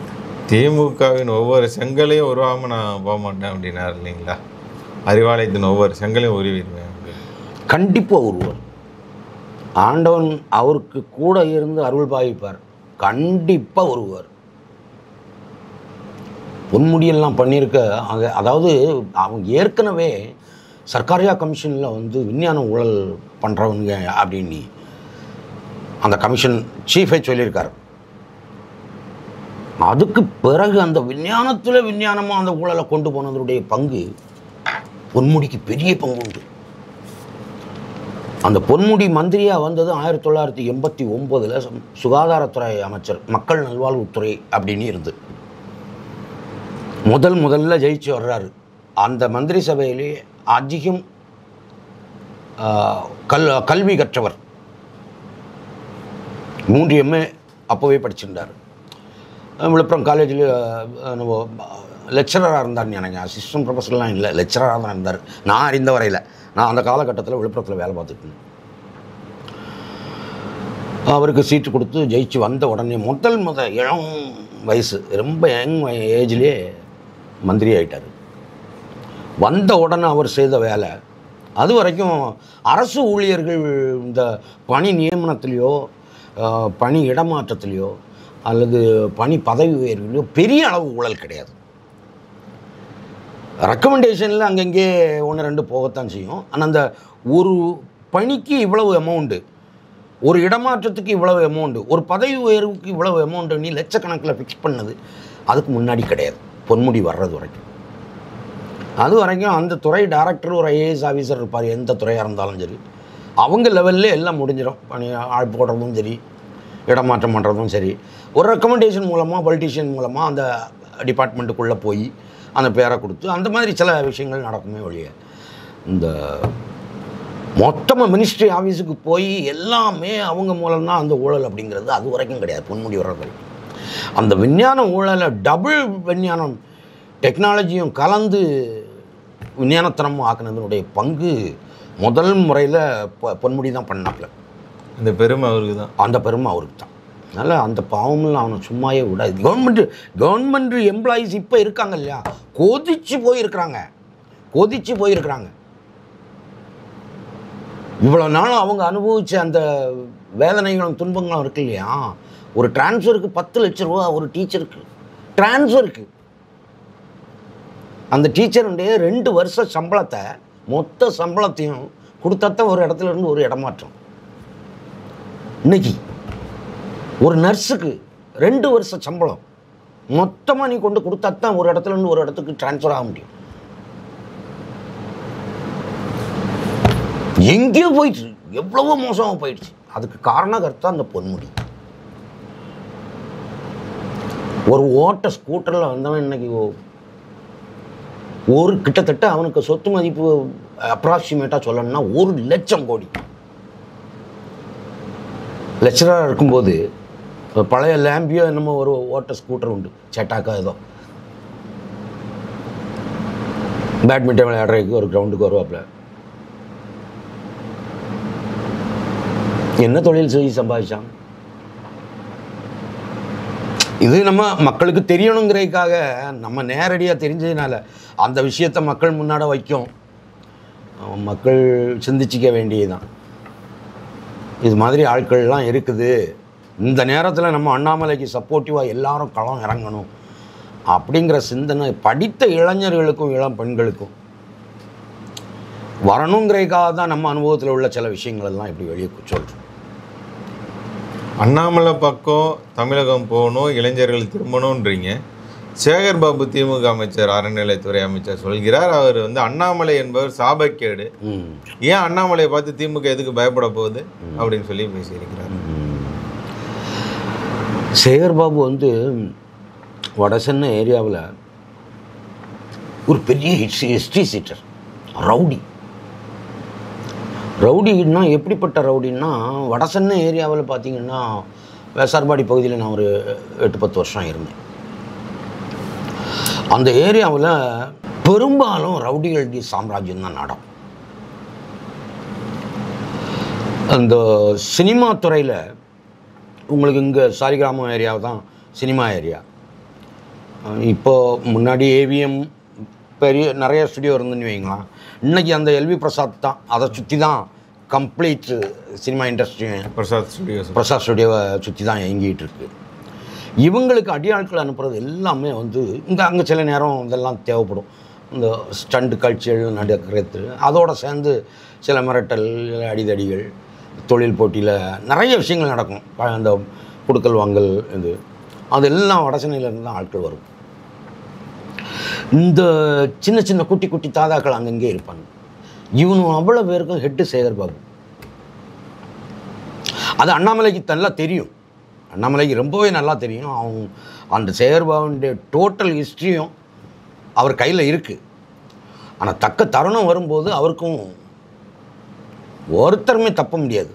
திமுகவின் ஒவ்வொரு செங்கலையும் உருவாமல் நான் போக மாட்டேன் அப்படின்னாரு இல்லைங்களா? அறிவாலயத்தின் ஒவ்வொரு செங்கலையும் உருவிடுவேன். கண்டிப்பாக உருவார். ஆண்டவன் அவருக்கு கூட இருந்து அருள் பாவிப்பார். கண்டிப்பாக உருவார். பொன்முடியெல்லாம் பண்ணியிருக்க. அதாவது அவங்க ஏற்கனவே சர்க்காரியா கமிஷனில் வந்து விஞ்ஞான ஊழல் பண்ணுறவங்க அப்படின்னு அந்த கமிஷன் சீஃபே சொல்லியிருக்காரு. அதுக்கு பிறகு அந்த விஞ்ஞானத்தில் விஞ்ஞானமாக அந்த ஊழலை கொண்டு போனதுடைய பங்கு பொன்முடிக்கு பெரிய பங்கு உண்டு. அந்த பொன்முடி மந்திரியாக வந்தது 1989 சுகாதாரத்துறை அமைச்சர், மக்கள் நல்வாழ்வுத்துறை அப்படின்னு இருந்து முதல்ல ஜெயிச்சு வர்றாரு. அந்த மந்திரி சபையிலே அதிகம் கல்வி கற்றவர். 3 MA அப்போவே படிச்சிருந்தார். விழுப்புரம் காலேஜில் லெக்சரராக இருந்தார். எனக்கு அசிஸ்டன்ட் ப்ரொஃபஸர்லாம் இல்லை, லெக்சராக தான் இருந்தார். நான் அறிந்த வரையில். நான் அந்த காலகட்டத்தில் விழுப்புரத்தில் வேலை பார்த்துட்டு அவருக்கு சீட்டு கொடுத்து ஜெயிச்சு வந்த உடனே இளம் வயசு, ரொம்ப யங் ஏஜ்லேயே மந்திரி ஆகிட்டார். வந்த உடனே அவர் செய்த வேலை, அது வரைக்கும் அரசு ஊழியர்கள் இந்த பணி நியமனத்திலையோ பணி இடமாற்றத்திலையோ அல்லது பணி பதவி உயர்விலையோ பெரிய அளவு ஊழல் கிடையாது. ரெக்கமெண்டேஷனில் அங்கங்கே 1-2 போகத்தான் செய்யும். ஆனால் அந்த ஒரு பணிக்கு இவ்வளவு அமௌண்ட்டு, ஒரு இடமாற்றத்துக்கு இவ்வளவு அமௌண்ட்டு, ஒரு பதவி உயர்வுக்கு இவ்வளவு அமௌண்ட்டு நீ லட்சக்கணக்கில் ஃபிக்ஸ் பண்ணது அதுக்கு முன்னாடி கிடையாது. பொன்முடி வர்றது வரைக்கும், அது வரைக்கும் அந்த துறை டைரக்டர் ஒரு IAS ஆஃபீஸர் இருப்பார். எந்த துறையாக இருந்தாலும் சரி, அவங்க லெவல்லே எல்லாம் முடிஞ்சிடும். பணி ஆள் போடுறதும் சரி, இடமாற்றம் பண்ணுறதும் சரி, ஒரு ரெக்கமெண்டேஷன் மூலமாக பொலிட்டீஷியன் மூலமாக அந்த டிபார்ட்மெண்ட்டுக்குள்ளே போய் அந்த பேரை கொடுத்து அந்த மாதிரி சில விஷயங்கள் நடக்குமே ஒழிய, இந்த மொத்தமாக மினிஸ்ட்ரி ஆஃபீஸுக்கு போய் எல்லாமே அவங்க மூலம்தான் அந்த ஊழல் அப்படிங்கிறது அது வரைக்கும் கிடையாது. பொன்முடி வர்றது வரைக்கும் அந்த விஞ்ஞான ஊழலை டபுள் விஞ்ஞானம் டெக்னாலஜியும் கலந்து விஞ்ஞானத்தனமும் ஆக்கினதனுடைய பங்கு முதல் முறையில் பொன்முடி தான் பண்ணாப்புல. அந்த பெருமை அவருக்கு தான். அந்த பெருமை அவருக்கு தான். அதனால் அந்த பாவம்லாம் அவனை சும்மாயே விடாது. கவர்மெண்ட் எம்ப்ளாயீஸ் இப்போ இருக்காங்க இல்லையா, கொதிச்சு போயிருக்கிறாங்க. இவ்வளோ நாளும் அவங்க அனுபவித்த அந்த வேதனைகளும் துன்பங்களும் இருக்கு இல்லையா. ஒரு டிரான்ஸ்ஃபருக்கு 10 லட்ச ரூபா ஒரு டீச்சருக்கு டிரான்ஸ்ஃபருக்கு. அந்த டீச்சருடைய 2 வருஷ சம்பளத்தை மொத்த சம்பளத்தையும் கொடுத்தாத்தான் ஒரு இடத்துல இருந்து ஒரு இடமாற்றம். இன்னைக்கு ஒரு நர்ஸுக்கு 2 வருஷ சம்பளம் மொத்தமாக நீ கொண்டு கொடுத்தாத்தான் ஒரு இடத்துல இருந்து ஒரு இடத்துக்கு டிரான்ஸ்ஃபர் ஆக முடியும். எங்கேயோ போயிடுச்சு, எவ்வளவோ மோசமாக போயிடுச்சு. அதுக்கு காரணகர்த்தா அந்த பொன்முடி. ஒரு ஓட்ட ஸ்கூட்டரில் வந்தவன் இன்னைக்கு ஒரு கிட்டத்தட்ட அவனுக்கு சொத்து மதிப்பு அப்ராக்சிமேட்டாக சொல்லணும்னா 1 லட்சம் கோடி. லெக்சராக இருக்கும்போது பழைய லேம்பியோ என்னமோ ஒரு ஓட்ட ஸ்கூட்டர் உண்டு, செட்டாக்கா ஏதோ, பேட்மிண்டன் விளையாடுறதுக்கு ஒரு கிரவுண்டுக்கு வருவாப்புல. என்ன தொழில் செய்ய சம்பாதிச்சான்? இது நம்ம மக்களுக்கு தெரியணுங்கிறதுக்காக நம்ம நேரடியாக தெரிஞ்சதுனால அந்த விஷயத்தை மக்கள் முன்னாடி வைக்கும். மக்கள் சிந்திச்சிக்க வேண்டியதுதான். இது மாதிரி ஆட்கள்லாம் இருக்குது, இந்த நேரத்தில் நம்ம அண்ணாமலைக்கு சப்போர்ட்டிவாக எல்லாரும் களம் இறங்கணும் அப்படிங்கிற சிந்தனை படித்த இளைஞர்களுக்கும் இளம் பெண்களுக்கும் வரணுங்கிறதுக்காக தான் நம்ம அனுபவத்தில் உள்ள சில விஷயங்கள் எல்லாம் இப்படி வெளியே சொல்கிறோம். அண்ணாமலை பக்கம் தமிழகம் போகணும், இளைஞர்கள் திரும்பணுன்றீங்க. சேகர் பாபு திமுக அமைச்சர், அறநிலையத்துறை அமைச்சர் சொல்கிறார், அவர் வந்து அண்ணாமலை என்பவர் சாபக்கேடு, ஏன் அண்ணாமலையை பார்த்து திமுக எதுக்கு பயப்பட போகுது அப்படின்னு சொல்லி பேசியிருக்கிறார். சேகர் பாபு வந்து வடசென்னை ஏரியாவில் ஒரு பெரிய ஹிஸ்ட்ரி சீட்டர், ரவுடி. ரவுடின்னா எப்படிப்பட்ட ரவுடின்னா, வடசென்னை ஏரியாவில் பார்த்தீங்கன்னா வேசார்பாடி பகுதியில் நான் ஒரு 8-10 வருஷம் இருந்தேன். அந்த ஏரியாவில் பெரும்பாலும் ரவுடிகளுடைய சாம்ராஜ்யம் தான் நடக்கும். அந்த சினிமா துறையில் உங்களுக்கு இங்கே சாலிகிராமம் ஏரியாவை தான் சினிமா ஏரியா. இப்போது முன்னாடி ஏவிஎம் பெரிய நிறைய ஸ்டுடியோ இருந்துன்னு வைங்களா, இன்றைக்கி அந்த எல்வி பிரசாத் தான், அதை சுற்றி தான் கம்ப்ளீட் சினிமா இண்டஸ்ட்ரி. பிரசாத் ஸ்டுடியோவை சுற்றி தான் இயங்கிட்டு இருக்கு. இவங்களுக்கு அடியாட்கள் அனுப்புறது எல்லாமே வந்து இந்த அங்கே சில நேரம் இதெல்லாம் தேவைப்படும். இந்த ஸ்டண்ட் காட்சிகள் நடக்கிறது, அதோடு சேர்ந்து சில மிரட்டல், அடிதடிகள், தொழில் போட்டியில் நிறைய விஷயங்கள் நடக்கும். அந்த கொடுக்கல் வாங்கல், இது அதெல்லாம் வடசென்னையிலேருந்து தான் ஆட்கள் வரும். இந்த சின்ன சின்ன குட்டி குட்டி தாதாக்கள் அங்கங்கே இருப்பாங்க. இவனும் அவ்வளோ பேருக்கும் ஹெட்டு சேகர் பாபு. அது அண்ணாமலைக்கு நல்லா தெரியும், அண்ணாமலைக்கு ரொம்பவே நல்லா தெரியும். அவங்க அந்த சேகர் பாபுடைய டோட்டல் ஹிஸ்ட்ரியும் அவர் கையில் இருக்குது. ஆனால் தக்க தருணம் வரும்போது அவருக்கும் ஒருத்தருமே தப்ப முடியாது.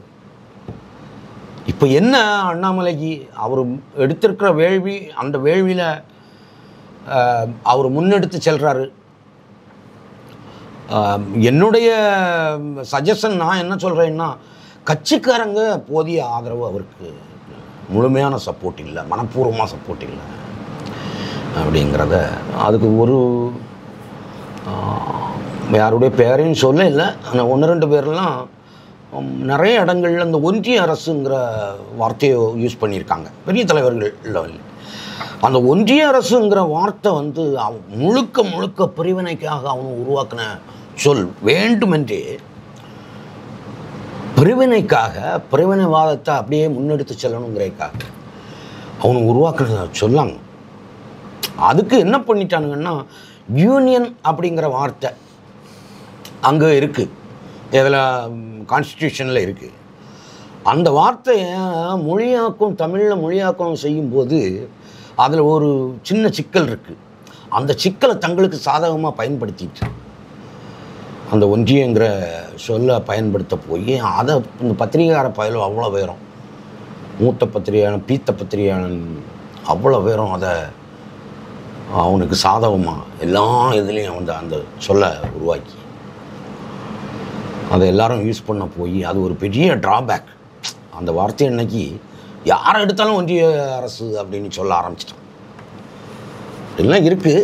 இப்போ என்ன அண்ணாமலைக்கு அவர் எடுத்திருக்கிற வேள்வி, அந்த வேள்வியில் அவர் முன்னெடுத்து செல்கிறாரு. என்னுடைய சஜஷன் நான் என்ன சொல்கிறேன்னா, கட்சிக்காரங்க போதிய ஆதரவு அவருக்கு முழுமையான சப்போர்ட் இல்லை, மனப்பூர்வமாக சப்போர்ட் இல்லை அப்படிங்கிறத, அதுக்கு ஒரு யாருடைய பேரையும் சொல்ல இல்லை, ஆனால் 1-2 பேர்லாம் நிறைய இடங்களில் இந்த ஒன்றிய அரசுங்கிற வார்த்தையை யூஸ் பண்ணியிருக்காங்க பெரிய தலைவர்கள் லெவலில். அந்த ஒன்றிய அரசுங்கிற வார்த்தை வந்து முழுக்க முழுக்க பிரிவினைக்காக அவன் உருவாக்கின சொல். வேண்டுமென்றே பிரிவினைக்காக, பிரிவினைவாதத்தை அப்படியே முன்னெடுத்து செல்லணுங்கிறதுக்காக அவனு உருவாக்குறத சொல்லாங்க. அதுக்கு என்ன பண்ணிட்டானுங்கன்னா, யூனியன் அப்படிங்கிற வார்த்தை அங்கே இருக்குது, இதில் கான்ஸ்டியூஷனில் இருக்குது. அந்த வார்த்தையை மொழியாக்கம், தமிழில் மொழியாக்கம் செய்யும்போது அதில் ஒரு சின்ன சிக்கல் இருக்குது. அந்த சிக்கலை தங்களுக்கு சாதகமாக பயன்படுத்திட்டு அந்த ஒன்றியங்கிற சொல்ல பயன்படுத்த போய் அதை இந்த பத்திரிகையார பயலும் அவ்வளோ பேரும், மூத்த பத்திரிகையாளன், பீத்த பத்திரிகையாளன் அவ்வளோ பேரும் அதை அவனுக்கு சாதகமாக எல்லா இதுலேயும் வந்து அந்த சொல்ல உருவாக்கி அதை எல்லாரும் யூஸ் பண்ண போய் அது ஒரு பெரிய ட்ராபேக். அந்த வார்த்தை இன்னைக்கு யாரை எடுத்தாலும் ஒன்றிய அரசு அப்படின்னு சொல்ல ஆரம்பிச்சிட்டான். இதெல்லாம் இருக்குது.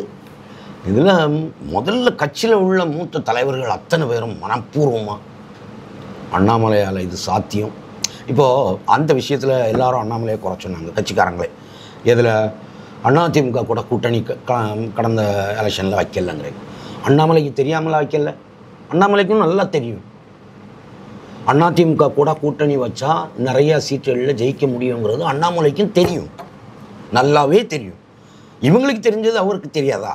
இதில் முதல்ல கட்சியில் உள்ள மூத்த தலைவர்கள் அத்தனை பேரும் மனப்பூர்வமாக அண்ணாமலையால் இது சாத்தியம். இப்போது அந்த விஷயத்தில் எல்லாரும் அண்ணாமலையை குறை சொன்னாங்க, கட்சிக்காரங்களே. இதில் அதிமுக கூட கூட்டணி கடந்த எலெக்ஷனில் வைக்கலங்கிறது அண்ணாமலைக்கு தெரியாமலாம் வைக்கல. அண்ணாமலைக்கும் நல்லா தெரியும் அதிமுக கூட கூட்டணி வச்சா நிறையா சீட்டுகளில் ஜெயிக்க முடியுங்கிறது அண்ணாமலைக்கும் தெரியும், நல்லாவே தெரியும். இவங்களுக்கு தெரிஞ்சது அவருக்கு தெரியாதா?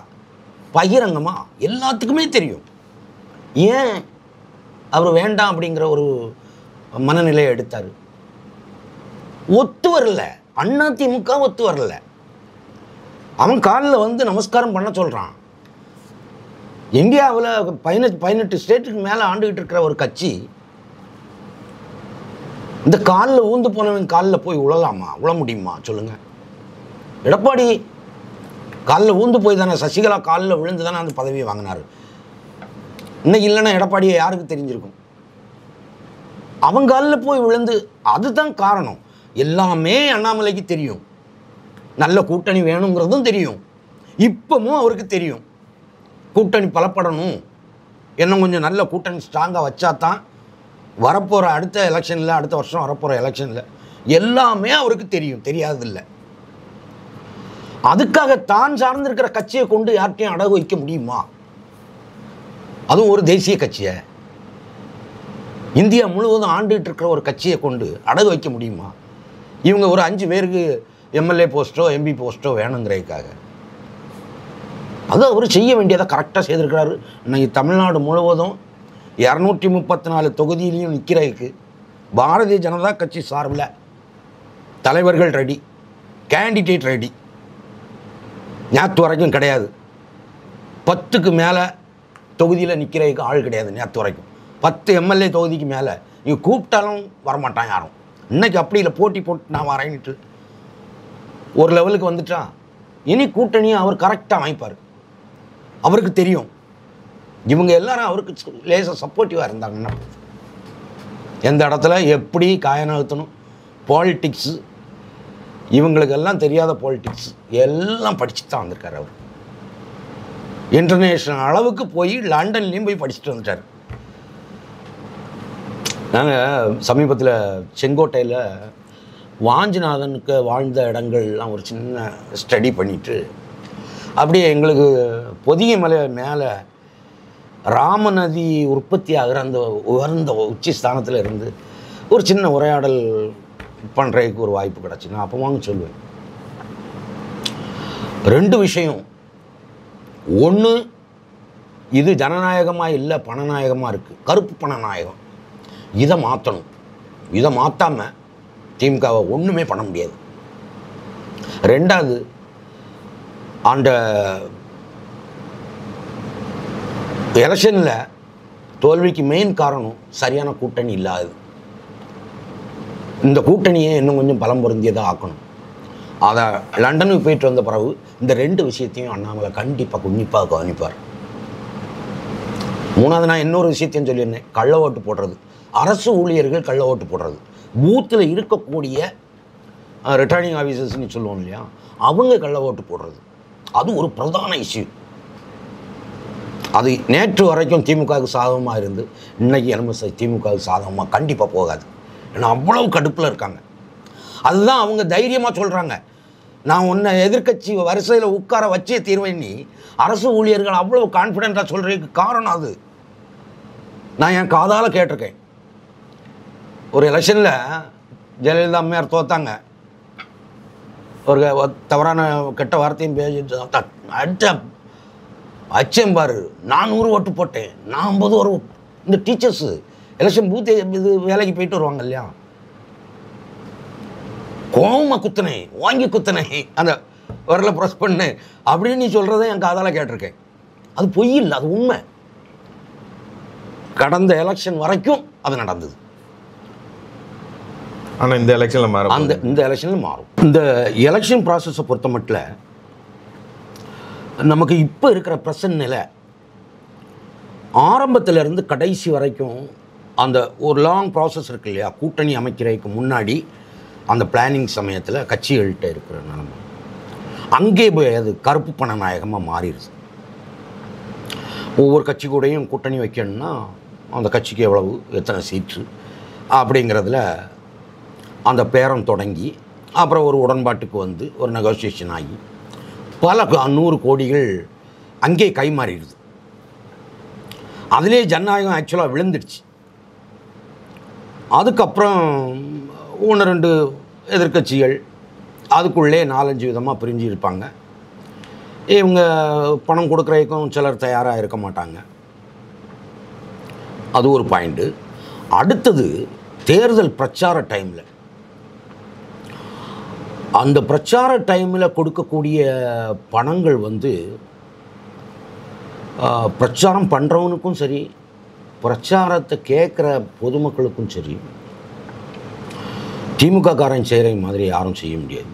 பகிரங்கமாக எல்லாத்துக்குமே தெரியும். ஏன் அவர் வேண்டாம் அப்படிங்கிற ஒரு மனநிலையை எடுத்தார்? ஒத்து வரல, அதிமுக ஒத்து வரல. அவன் காலில் வந்து நமஸ்காரம் பண்ண சொல்கிறான். இந்தியாவில் 18 ஸ்டேட்டுக்கு மேலே ஆண்டுகிட்டு இருக்கிற ஒரு கட்சி இந்த காலில் ஊந்து போனவன் காலில் போய் உழலாமா? உழ முடியுமா சொல்லுங்கள்? எடப்பாடி காலில் ஊந்து போய் தானே, சசிகலா காலில் விழுந்து தானே அந்த பதவியை வாங்கினார். இன்னைக்கு இல்லைன்னா எடப்பாடியை யாருக்கு தெரிஞ்சிருக்கும்? அவன் காலில் போய் விழுந்து, அதுதான் காரணம். எல்லாமே அண்ணாமலைக்கு தெரியும். நல்ல கூட்டணி வேணுங்கிறதும் தெரியும். இப்பவும் அவருக்கு தெரியும் கூட்டணி பலப்படணும், இன்னும் கொஞ்சம் நல்ல கூட்டணி ஸ்ட்ராங்காக வச்சா தான் வரப்போகிற அடுத்த எலெக்ஷனில், அடுத்த வருஷம் வரப்போகிற எலெக்ஷனில் எல்லாமே அவருக்கு தெரியும், தெரியாதில்லை. அதுக்காக தான் சார்ந்திருக்கிற கட்சியை கொண்டு யார்கிட்டையும் அடகு வைக்க முடியுமா? அதுவும் ஒரு தேசிய கட்சியை, இந்தியா முழுவதும் ஆண்டுகிட்டு இருக்கிற ஒரு கட்சியை கொண்டு அடகு வைக்க முடியுமா? இவங்க ஒரு 5 பேருக்கு எம்எல்ஏ போஸ்ட்டோ எம்பி போஸ்ட்டோ வேணுங்கிறதுக்காக அது அவர் செய்ய வேண்டியதை கரெக்டாக செய்திருக்கிறாரு. இன்னைக்கு தமிழ்நாடு முழுவதும் 234 தொகுதியிலையும் நிற்கிறதுக்கு பாரதிய ஜனதா கட்சி சார்பில் தலைவர்கள் ரெடி, கேண்டிடேட் ரெடி. நேற்று வரைக்கும் கிடையாது, 10க்கு மேலே தொகுதியில் நிற்கிறதுக்கு ஆள் கிடையாது. நேற்று வரைக்கும் 10 எம்எல்ஏ தொகுதிக்கு மேலே இங்கே கூப்பிட்டாலும் வரமாட்டான் யாரும். இன்றைக்கி அப்படி இல்லை, போட்டி போட்டு நான் வரேன்ட்டு ஒரு லெவலுக்கு வந்துட்டான். இனி கூட்டணியை அவர் கரெக்டாக அமைப்பார். அவருக்கு தெரியும் இவங்க எல்லாரும் அவருக்கு லேசாக சப்போர்ட்டிவாக இருந்தாங்கன்னா எந்த இடத்துல எப்படி காய நகர்த்தணும், பாலிட்டிக்ஸு, இவங்களுக்கெல்லாம் தெரியாத பாலிட்டிக்ஸ் எல்லாம் படிச்சு தான் வந்திருக்கார். அவர் இன்டர்நேஷ்னல் அளவுக்கு போய் லண்டன்லேயும் போய் படிச்சுட்டு வந்துட்டார். நாங்கள் சமீபத்தில் செங்கோட்டையில் வாஞ்சிநாதனுக்கு வாழ்ந்த இடங்கள்லாம் ஒரு சின்ன ஸ்டடி பண்ணிவிட்டு அப்படியே எங்களுக்கு பொதிகை மலை மேலே ராமநதி உற்பத்தி ஆகிற அந்த உயர்ந்த உச்சி ஸ்தானத்தில் இருந்து ஒரு சின்ன உரையாடல் பண்ணுறதுக்கு ஒரு வாய்ப்பு கிடச்சி நான் அப்போ வாங்க சொல்லுவேன். 2 விஷயம். ஒன்று, இது ஜனநாயகமாக இல்லை, பணநாயகமாக இருக்குது, கருப்பு பணநாயகம். இதை மாற்றணும். இதை மாற்றாமல் திமுகவை ஒன்றுமே பண்ண முடியாது. 2வது, அந்த எலெக்ஷனில் தோல்விக்கு மெயின் காரணம் சரியான கூட்டணி இல்லாதது. இந்த கூட்டணியை இன்னும் கொஞ்சம் பலம் பொருந்தியதாக ஆக்கணும். அதை லண்டனுக்கு போயிட்டு வந்த பிறகு இந்த 2 விஷயத்தையும் அண்ணாமலை கண்டிப்பாக உன்னிப்பாக கவனிப்பார். 3வது, நான் இன்னொரு விஷயத்தையும் சொல்லியிருந்தேன், கள்ள ஓட்டு போடுறது. அரசு ஊழியர்கள் கள்ள ஓட்டு போடுறது, பூத்தில் இருக்கக்கூடிய ரிட்டர்னிங் ஆஃபீஸர்ஸ்ன்னு சொல்லுவோம் இல்லையா, அவங்க கள்ள ஓட்டு போடுறது, அது ஒரு பிரதான இஷ்யூ. அது நேற்று வரைக்கும் திமுகவுக்கு சாதகமாக இருந்து இன்றைக்கி எல்எம்எஸ் திமுகவுக்கு சாதகமாக கண்டிப்பாக போகாது. ஏன்னா அவ்வளவு கடுப்பில் இருக்காங்க. அதுதான் அவங்க தைரியமாக சொல்கிறாங்க, நான் உன்னை எதிர்க்கட்சி வரிசையில் உட்கார வச்சே தீர்வேன். அரசு ஊழியர்கள் அவ்வளோ கான்ஃபிடென்ட்டாக சொல்கிறதுக்கு காரணம் அது. நான் என் காதால் கேட்டிருக்கேன். ஒரு எலெக்ஷனில் ஜெயலலிதா அம்மையார் தோத்தாங்க, ஒரு தவறான கெட்ட வார்த்தையும் பேசி அச்சம்பாரு, 400 ஓட்டு போட்டேன், நான் 50 ஒரு இந்த டீச்சர்ஸு எலெக்ஷன் பூத்து இது வேலைக்கு போயிட்டு வருவாங்க இல்லையா, கோவமாக குத்துனே, வாங்கி குத்துனே, அந்த வரல ப்ரெஸ் பண்ணு அப்படின்னு நீ சொல்கிறத என் காதால் கேட்டிருக்கேன். அது பொய் இல்லை, அது உண்மை. கடந்த எலெக்ஷன் வரைக்கும் அது நடந்தது. ஆனால் இந்த எலெக்ஷனில் மாறும். இந்த எலெக்ஷனில் மாறும். இந்த எலெக்ஷன் ப்ராசஸை பொறுத்த மட்டும் நமக்கு இப்போ இருக்கிற ப்ரெசன்ட் நிலை ஆரம்பத்திலேருந்து கடைசி வரைக்கும் அந்த ஒரு லாங் ப்ராசஸ் இருக்கு இல்லையா, கூட்டணி அமைக்கிறதுக்கு முன்னாடி அந்த பிளானிங் சமயத்தில் கட்சிகள்கிட்ட இருக்கிற நிலைமை அங்கே போய் அது கருப்பு பண நாயகமாக மாறிடுது. ஒவ்வொரு கட்சி கூடயும் கூட்டணி வைக்கணும்னா அந்த கட்சிக்கு எவ்வளவு, எத்தனை சீட்டு அப்படிங்கிறதுல அந்த பேரம் தொடங்கி அப்புறம் ஒரு உடன்பாட்டுக்கு வந்து ஒரு நெகோசியேஷன் ஆகி பல 100 கோடிகள் அங்கே கைமாறிடுது. அதிலே ஜனநாயகம் ஆக்சுவலாக விழுந்துடுச்சு. அதுக்கப்புறம் 1-2 எதிர்க்கட்சிகள் அதுக்குள்ளே 4-5 விதமாக பிரிஞ்சு இருப்பாங்க. இவங்க பணம் கொடுக்குறதுக்கும் சிலர் தயாராக இருக்க மாட்டாங்க. அது ஒரு பாயிண்ட்டு. அடுத்தது தேர்தல் பிரச்சார டைமில், அந்த பிரச்சார டைமில் கொடுக்கக்கூடிய பணங்கள் வந்து பிரச்சாரம் பண்ணுறவனுக்கும் சரி, பிரச்சாரத்தை கேட்குற பொதுமக்களுக்கும் சரி, திமுக காரன் செய்கிற மாதிரி யாரும் செய்ய முடியாது.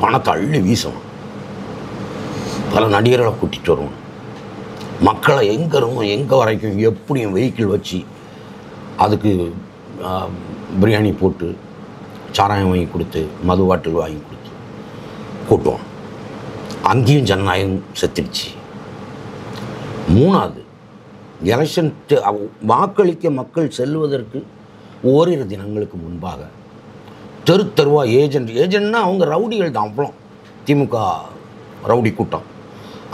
பணத்தை அள்ளி வீசணும், பல நடிகர்களை கூட்டிகிட்டு வருவோம், மக்களை எங்கே வரைக்கும் எப்படியும் வெஹிக்கிள் வச்சு அதுக்கு பிரியாணி போட்டு சாராயம் வாங்கி கொடுத்து மது பாட்டில் வாங்கி கொடுத்து கூட்டுவோம். அங்கேயும் ஜனநாயகம் செத்துடுச்சு. 3வது, எலெக்ஷன் வாக்களிக்க மக்கள் செல்வதற்கு ஓரிரு தினங்களுக்கு முன்பாக தெருவாக ஏஜென்ட்னா அவங்க ரவுடிகள் தான். அவ்வளோ திமுக ரவுடி கூட்டம்.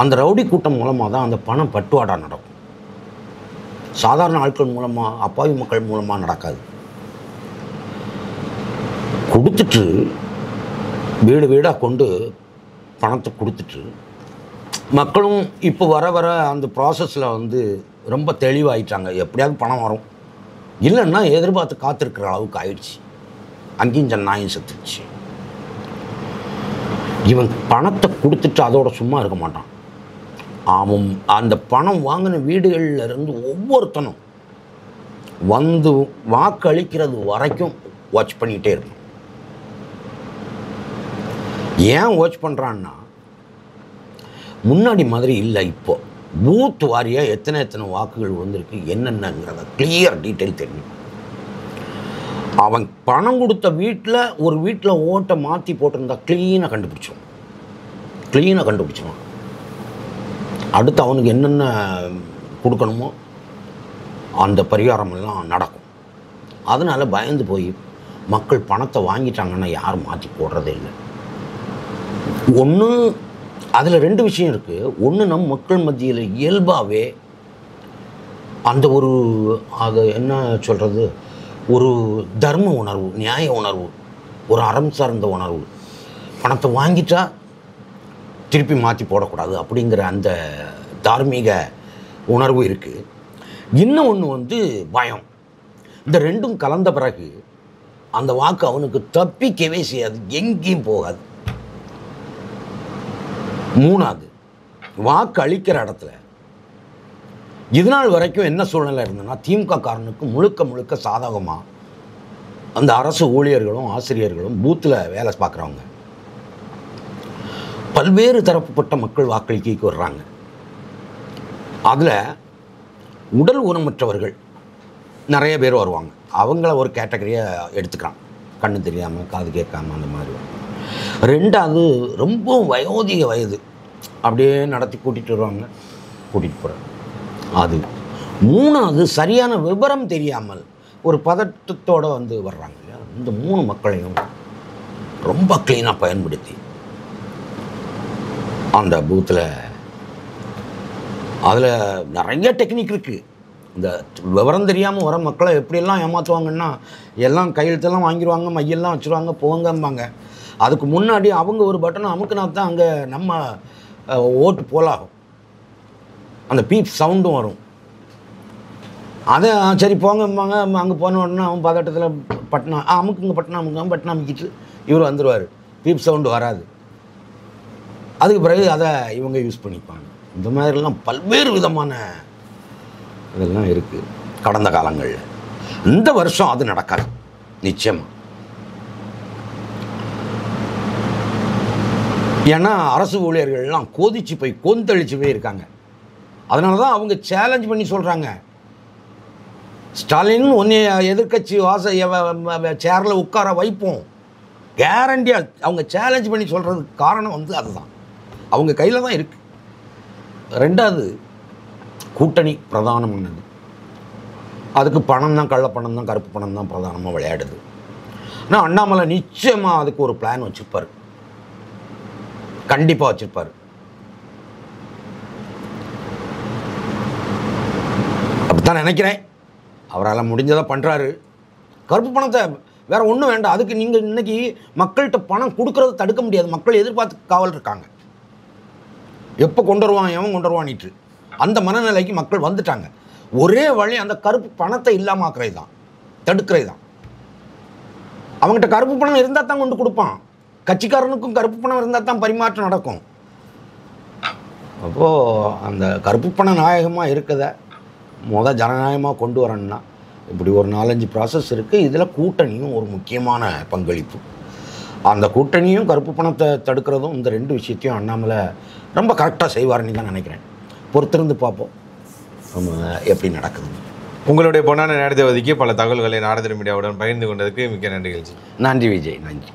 அந்த ரவுடி கூட்டம் மூலமாக தான் அந்த பணம் பட்டுவாடா நடக்கும். சாதாரண ஆட்கள் மூலமாக, அப்பாவி மக்கள் மூலமாக நடக்காது. கொடுத்துட்டு வீடு வீடாக கொண்டு பணத்தை கொடுத்துட்டு, மக்களும் இப்போ வர அந்த ப்ராசஸில் வந்து ரொம்ப தெளிவாயிட்டாங்க. எப்படியாவது பணம் வரும், இல்லைன்னா எதிர்பார்த்து காத்திருக்கிற அளவுக்கு ஆயிடுச்சு. அங்கேயும் ஜனநாயகம் செத்துடுச்சு. இவன் பணத்தை கொடுத்துட்டு அதோட சும்மா இருக்க மாட்டான். அவன் அந்த பணம் வாங்கின வீடுகளில் இருந்து ஒவ்வொருத்தனும் வந்து வாக்களிக்கிறது வரைக்கும் வாட்ச் பண்ணிகிட்டே இருக்கும். ஏன் வாட்ச் பண்ணுறான்னா, முன்னாடி மாதிரி இல்லை. இப்போ பூத் வாரியாக எத்தனை வாக்குகள் வந்திருக்கு என்னென்னங்கிறத கிளியர் டீட்டெயில் தெரியும். அவன் பணம் கொடுத்த ஒரு வீட்டில் ஓட்டை மாற்றி போட்டிருந்தா க்ளீனாக கண்டுபிடிச்சிடுவான். அடுத்து அவனுக்கு என்னென்ன கொடுக்கணுமோ அந்த பரிகாரமெல்லாம் நடக்கும். அதனால் பயந்து போய் மக்கள் பணத்தை வாங்கிட்டாங்கன்னா யாரும் மாற்றி போடுறதே இல்லை. ஒன்று, அதில் 2 விஷயம் இருக்குது. ஒன்று, நம் மக்கள் மத்தியில் இயல்பாகவே அந்த அது என்ன சொல்கிறது, ஒரு தர்ம உணர்வு, நியாய உணர்வு, ஒரு அறம் சார்ந்த உணர்வு. பணத்தை வாங்கிட்டா திருப்பி மாற்றி போடக்கூடாது அப்படிங்கிற அந்த தார்மீக உணர்வு இருக்குது. இன்னும் ஒன்று வந்து பயம். இந்த 2ம் கலந்த பிறகு அந்த வாக்கு அவனுக்கு தப்பிக்கவே செய்யாது, எங்கேயும் போகாது. 3வது, வாக்கு அளிக்கிற இடத்துல இதுநாள் வரைக்கும் என்ன சூழ்நிலை இருந்ததுன்னா, திமுக காரனுக்கு முழுக்க சாதகமாக அந்த அரசு ஊழியர்களும் ஆசிரியர்களும் பூத்தில் வேலை பார்க்குறவங்க, பல்வேறு தரப்புப்பட்ட மக்கள் வாக்களிக்கைக்கு வர்றாங்க. அதில் உடல் ஊனமற்றவர்கள் நிறைய பேர் வருவாங்க. அவங்கள ஒரு கேட்டகரியாக எடுத்துக்கிறான். கண்ணு தெரியாமல், காது கேட்காமல், அந்த மாதிரி. 2வது, ரொம்ப வயோதிக வயது அப்படியே நடத்தி கூட்டிகிட்டு வருவாங்க, கூட்டிகிட்டு போகிறாங்க. அது 3வது, சரியான விவரம் தெரியாமல் ஒரு பதட்டத்தோடு வந்து வர்றாங்க இல்லையா. இந்த 3 மக்களையும் ரொம்ப க்ளீனாக பயன்படுத்தி அந்த பூத்தில், அதில் நிறைய டெக்னிக் இருக்குது. இந்த விவரம் தெரியாமல் வர மக்களை எப்படியெல்லாம் ஏமாற்றுவாங்கன்னா, எல்லாம் கையெழுத்தெல்லாம் வாங்கிடுவாங்க, மையெல்லாம் வச்சுருவாங்க, போங்கம்பாங்க. அதுக்கு முன்னாடி அவங்க ஒரு பட்டனை அமுக்குனா தான் அங்கே நம்ம ஓட்டு போலாகும். அந்த பீப் சவுண்டும் வரும். அதை சரி போங்கம்பாங்க. அங்கே போன உடனே அவன் பதட்டத்தில் பட்டனா அமுக்குங்க, பட்டனை அமுக்கிட்டு இவர் வந்துடுவார். பீப் சவுண்டு வராது. அதுக்கு பிறகு அதை இவங்க யூஸ் பண்ணிப்பாங்க. இந்த மாதிரிலாம் பல்வேறு விதமான இதெல்லாம் இருக்குது கடந்த காலங்களில். இந்த வருஷம் அது நடக்காது நிச்சயமாக. ஏன்னா அரசு ஊழியர்கள்லாம் கொந்தளிச்சு போய் இருக்காங்க. அதனால தான் அவங்க சேலஞ்ச் பண்ணி சொல்கிறாங்க, ஸ்டாலின் ஒன்னே எதிர்கட்சி சேரில் உட்கார வைப்போம் கேரண்டியாக. அவங்க சேலஞ்ச் பண்ணி சொல்கிறதுக்கு காரணம் வந்து அதுதான், அவங்க கையில் தான் இருக்குது. 2வது, கூட்டணி பிரதானமானது. அதுக்கு பணம் தான், கள்ளப்பணம் தான், கருப்பு பணம் தான் பிரதானமாக விளையாடுது. ஆனால் அண்ணாமலை நிச்சயமாக அதுக்கு ஒரு பிளான் வச்சுருப்பார், கண்டிப்பாக வச்சுருப்பார். அப்படித்தான் நினைக்கிறேன். அவரால் முடிஞ்சதை பண்ணுறாரு. கருப்பு பணத்தை வேறு ஒன்றும் வேண்டாம். அதுக்கு நீங்கள் இன்றைக்கி மக்கள்கிட்ட பணம் கொடுக்கறத தடுக்க முடியாது. மக்கள் எதிர்பார்த்து காவல் இருக்காங்க. எப்போ கொண்டு வருவான், எவன் கொண்டு வருவான்ட்டு அந்த மனநிலைக்கு மக்கள் வந்துட்டாங்க. ஒரே வழி அந்த கருப்பு பணத்தை இல்லாமாக்குறது தான், தடுக்கிறது தான். அவங்ககிட்ட கருப்பு பணம் இருந்தால் தான் கொண்டு கொடுப்பான். கட்சிக்காரனுக்கும் கருப்பு பணம் இருந்தால் தான் பரிமாற்றம் நடக்கும். அப்போது அந்த கருப்பு பண நாயகமாக இருக்கதை ஜனநாயகமாக கொண்டு வரணும்னா இப்படி ஒரு 4-5 ப்ராசஸ் இருக்குது. இதில் கூட்டணியும் ஒரு முக்கியமான பங்களிப்பு. அந்த கூட்டணியும் கருப்பு பணத்தை தடுக்கிறதும் இந்த 2 விஷயத்தையும் அண்ணாமலை ரொம்ப கரெக்டாக செய்வார்னு தான் நினைக்கிறேன். பொறுத்திருந்து பார்ப்போம் நம்ம எப்படி நடக்குது. உங்களுடைய பொன்னான நேரத்தை ஒதுக்கி பல தகவல்களை நாரதர் மீடியாவுடன் பகிர்ந்து கொண்டதுக்கு மிக்க நன்றிகள். நன்றி விஜய், நன்றி.